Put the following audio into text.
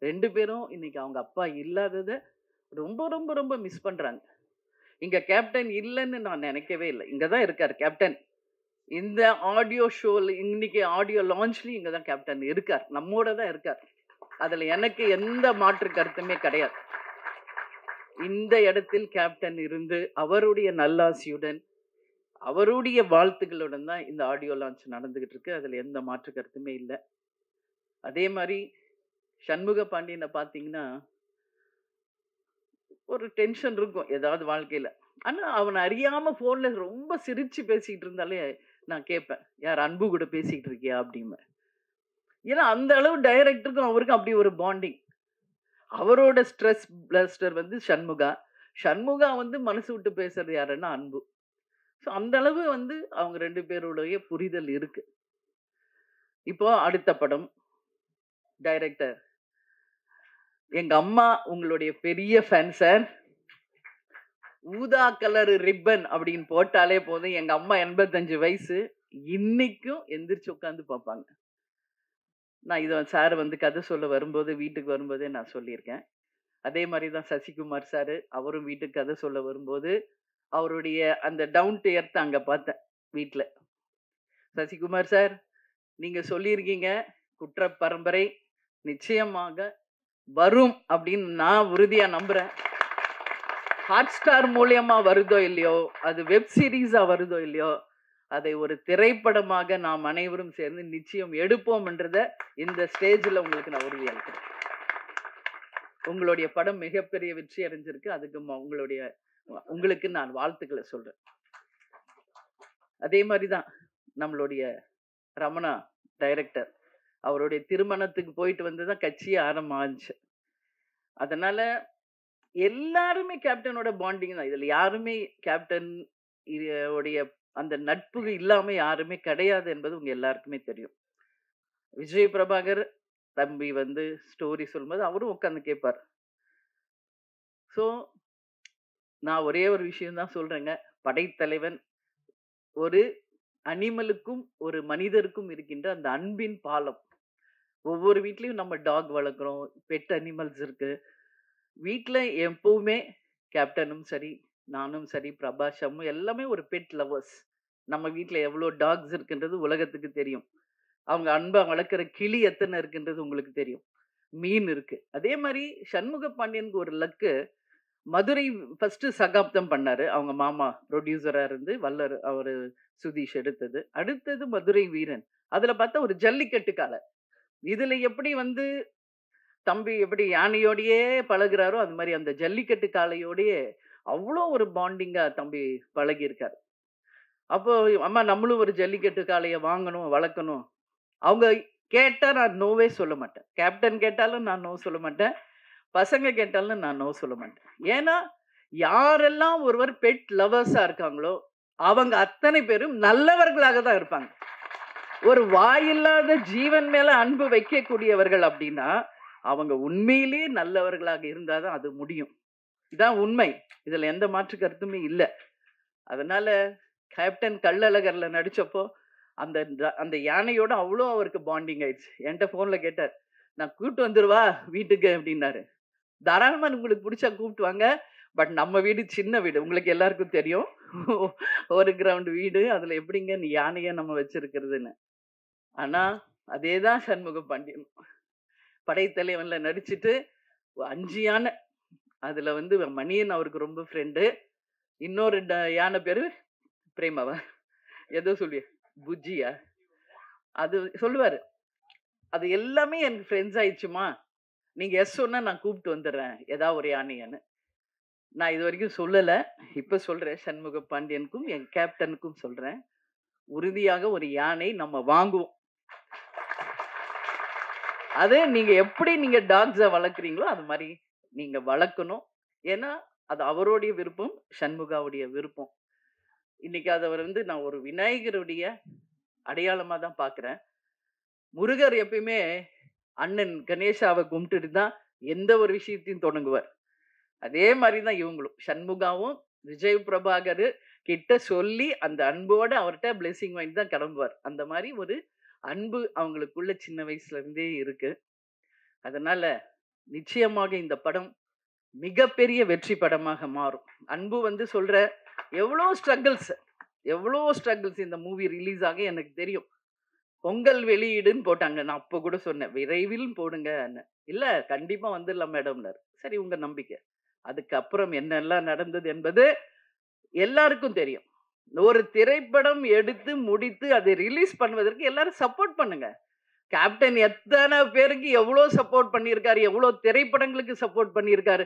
2 பேரும் இன்னைக்கு அவங்க அப்பா இல்லாதத ரொம்ப, ரொம்ப, ரொம்ப மிஸ் பண்றாங்க. இங்க கேப்டன் இல்லன்னு நான் நினைக்கவே இல்ல. இங்க தான் இருக்காரு கேப்டன். இந்த ஆடியோ ஷோல இன்னைக்கு ஆடியோ லான்ச்லயும் இங்க தான் கேப்டன் இருக்கார். நம்மோட தான் இருக்கார். அதுல எனக்கு எந்த மாற்று கருத்துமே கிடையாது. இந்த இடத்தில் கேப்டன் இருந்து அவருடைய நல்லாசியுடன், அவருடைய வாழ்த்துக்களுடன் தான் இந்த ஆடியோ லான்ச் நடந்துகிட்டு இருக்கு. அதுல எந்த மாற்று கருத்துமே இல்ல. அதே மாரி சண்முக பாண்டியன பார்த்தீங்கன்னா, ஒரு டென்ஷன் இருக்கும் ஏதாவது வாழ்க்கையில. ஆனா அவன அறியாம ஃபோன்ல ரொம்ப சிரிச்சு பேசிட்டு இருந்தாலே நான் கேட்பேன். "யார் அன்பு கூட பேசிட்டு இருக்கியா?" அப்படிம்பேன். ஏன்னா அந்த அளவு டைரக்டருக்கும் அவருக்கும் அப்படி ஒரு பாண்டிங். அவரோட ஸ்ட்ரெஸ் பஸ்டர் வந்து சண்முகா. சண்முகா வந்து மனசு விட்டு பேசுறது யாருன்னா அன்பு. ஸோ அந்த அளவு வந்து அவங்க 2 பேருடைய புரிதல் இருக்கு. இப்போ அடுத்த படம் டைரக்டர். எங்க அம்மா உங்களுடைய பெரிய ஃபேன் சார். ஊதா கலர் ரிப்பன் அப்படின்னு போட்டாலே போதும். எங்க அம்மா 85 வயசு. இன்னைக்கும் எந்திரிச்சு உட்கார்ந்து பார்ப்பாங்க. நான் இத சார் வந்து கதை சொல்ல வரும்போது, வீட்டுக்கு வரும்போதே நான் சொல்லியிருக்கேன். அதே மாரி தான் சசிகுமார் சாரு. அவரும் வீட்டுக்கு கதை சொல்ல வரும்போது, அவருடைய அந்த டவுன் டு எர்த் அங்க பார்த்தேன் வீட்ல. சசிகுமார் சார், நீங்க சொல்லியிருக்கீங்க, குற்ற பரம்பரை நிச்சயமாக வரும் அப்படின்னு நான் உறுதியா நம்புறேன். ஹாட்ஸ்டார் மூலியமா வருதோ இல்லையோ, அது வெப் சீரிஸா வருதோ இல்லையோ, அதை ஒரு திரைப்படமாக நாம் அனைவரும் சேர்ந்து நிச்சயம் எடுப்போம் என்றத இந்த ஸ்டேஜ்ல உங்களுக்கு நான் உறுதியளிக்கிறேன். உங்களுடைய படம் மிகப்பெரிய வெற்றி அடைஞ்சிருக்கு. அதுக்கு உங்களுக்கு நான் வாழ்த்துக்களை சொல்றேன். அதே மாதிரிதான் நம்மளுடைய ரமணா டைரக்டர். அவருடைய திருமணத்துக்கு போயிட்டு வந்துதான் கட்சியே ஆரம்பிச்சு. அதனால எல்லாருமே கேப்டனோட பாண்டிங் தான். இதுல யாருமே கேப்டன் உடைய அந்த நட்பு இல்லாம யாருமே கிடையாது என்பது உங்க எல்லாருக்குமே தெரியும். விஜய் பிரபாகர் தம்பி வந்து ஸ்டோரி சொல்லும்போது அவரும் உட்கார்ந்து கேட்பார். சோ நான் ஒரே ஒரு விஷயம் தான் சொல்றேங்க. படைத்தலைவன் ஒரு அனிமலுக்கும் ஒரு மனிதருக்கும் இருக்கின்ற அந்த அன்பின் பாலம். ஒவ்வொரு வீட்லயும் நம்ம டாக் வளர்க்குறோம். பெட் அனிமல்ஸ் இருக்கு. வீட்ல எப்பவுமே கேப்டனும் சரி, நானும் சரி, பிரபாஸ், அம்மு எல்லாமே ஒரு பெட் லவர்ஸ். நம்ம வீட்ல எவ்ளோ டாக்ஸ் இருக்குன்றது உலகத்துக்கு தெரியும். அவங்க அன்பா வளர்க்குற கிளி எத்தன இருக்குன்றது உங்களுக்கு தெரியும். மீன் இருக்கு. அதே மாரி சண்முக பாண்டியனுக்கு ஒரு லக்கு. மதுரை ஃபர்ஸ்ட் சகாப்தம் பண்ணாரு. அவங்க மாமா புரொடியூசரா இருந்து வல்லர் அவரு சுதீஷ் எடுத்தது. அடுத்தது மதுரை வீரன். அதுல பார்த்தா ஒரு ஜல்லிக்கட்டு காள. இதுல எப்படி வந்து தம்பி எப்படி யானையோடயே பழகுறாரோ, அது மாரி அந்த ஜல்லிக்கட்டு காளையோடயே அவ்ளோ ஒரு பாண்டிங்கா தம்பி பழகியிருக்காரு. அப்போ அம்மா நம்மளும் ஒரு ஜல்லிக்கட்டு காளைய வாங்கணும், வளர்க்கணும். அவங்க கேட்டா நான் நோவே சொல்ல மாட்டேன். கேப்டன் கேட்டாலும் நான் நோ சொல்ல மாட்டேன். பசங்க கேட்டாலும் நான் நோ சொல்ல மாட்டேன். ஏன்னா, யாரெல்லாம் ஒருவர் பெட் லவர்ஸா இருக்காங்களோ, அவங்க அத்தனை பேரும் நல்லவர்களாக தான் இருப்பாங்க. ஒரு வாயில்லாத ஜீவன் மேல அன்பு வைக்கக்கூடியவர்கள் அப்படின்னா, அவங்க உண்மையிலேயே நல்லவர்களாக இருந்தா தான் அது முடியும். இதான் உண்மை. இதுல எந்த மாற்று கருத்துமே இல்ல. அதனால கேப்டன் கள்ளழகர்ல நடிச்சப்போ, அந்த யானையோட அவ்ளோ அவருக்கு பாண்டிங் ஆயிடுச்சு. என்ட்ட ஃபோன்ல கேட்டார். "நான் கூட்டு வந்துரவா வீட்டுக்கு?" அப்படின்னாரு. தாராளமா உங்களுக்கு புடிச்சா கூப்பிட்டு வாங்க. பட் நம்ம வீடு சின்ன வீடு. உங்களுக்கு எல்லாருக்கும் தெரியும். ஒரு கிரவுண்ட் வீடு. அதுல எப்படிங்க நீ யானைய நம்ம வச்சிருக்கிறதுன்னு. ஆனா, அதேதான் சண்முக பாண்டியன். படைத்தலைவன்ல நடிச்சுட்டு 5 யானை. அதுல வந்து மணியன் அவருக்கு ரொம்ப ஃப்ரெண்டு. இன்னொரு யானை பேரு பிரேமாவா? ஏதோ சொல்லி புஜ்ஜியா? அது சொல்லுவாரு. அது எல்லாமே எனக்கு ஃப்ரெண்ட்ஸ் ஆயிடுச்சுமா. நீங்க எஸ் சொன்னா நான் கூப்பிட்டு வந்துடுறேன். ஏதாவது ஒரு யானையன்னு. நான் இதுவரைக்கும் சொல்லல. இப்ப சொல்றேன். சண்முக பாண்டியனுக்கும், என் கேப்டனுக்கும் சொல்றேன். உறுதியாக ஒரு யானை நம்ம வாங்குவோம். அது நீங்க எப்படி நீங்க டாக்ஸ வளர்க்குறீங்களோ, அது மாரி நீங்க வளர்க்கணும். ஏன்னா, அது அவருடைய விருப்பம், சண்முகாவுடைய விருப்பம். இன்னைக்கு அத வந்து நான் ஒரு விநாயகருடைய அடையாளமா தான் பார்க்கிறேன். முருகர் எப்பயுமே அண்ணன் கணேஷாவ கும்பிட்டுட்டு தான் எந்த ஒரு விஷயத்தையும் தொடங்குவார். அதே மாரி தான் இவங்களும். சண்முகாவும், விஜய் பிரபாகர் கிட்ட சொல்லி அந்த அன்போட அவர்ட்ட பிளெஸிங் வாங்கிட்டு தான் கிளம்புவார். அந்த மாரி ஒரு அன்பு அவங்களுக்குள்ள சின்ன வயசுல இருந்தே இருக்கு. அதனால நிச்சயமாக இந்த படம் மிகப்பெரிய வெற்றி படமாக மாறும். அன்பு வந்து சொல்ற எவ்வளோ ஸ்ட்ரகிள்ஸ் எவ்வளோ ஸ்ட்ரகிள்ஸ் இந்த மூவி ரிலீஸ் ஆக எனக்கு தெரியும். பொங்கல் வெளியீடுன்னு போட்டாங்க. நான் அப்ப கூட சொன்னேன், "விரைவில் போடுங்கன்னு." "இல்ல கண்டிப்பா வந்துடலாம் மேடம்னாரு." சரி உங்க நம்பிக்கை. அதுக்கப்புறம் என்னெல்லாம் நடந்தது என்பது எல்லாருக்கும் தெரியும். ஒரு திரைப்படம் எடுத்து முடித்து அதை ரிலீஸ் பண்ணுவதற்கு எல்லாரும் சப்போர்ட் பண்ணுங்க. கேப்டன் எத்தன பேருக்கு எவ்ளோ சப்போர்ட் பண்ணியிருக்காரு, எவ்ளோ திரைப்படங்களுக்கு சப்போர்ட் பண்ணியிருக்காரு.